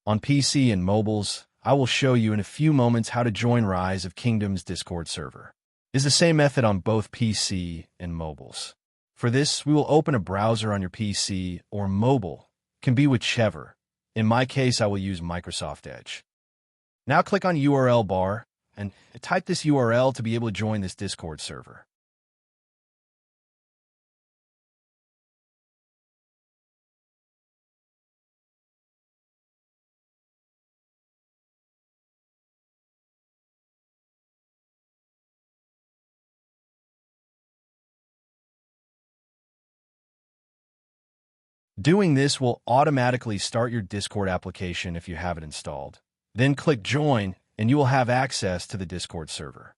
On PC and mobiles, I will show you in a few moments how to join Rise of Kingdoms Discord server. It is the same method on both PC and mobiles. For this, we will open a browser on your PC or mobile, can be whichever. In my case, I will use Microsoft Edge. Now click on URL bar and type this URL to be able to join this Discord server. Doing this will automatically start your Discord application if you have it installed. Then click Join, and you will have access to the Discord server.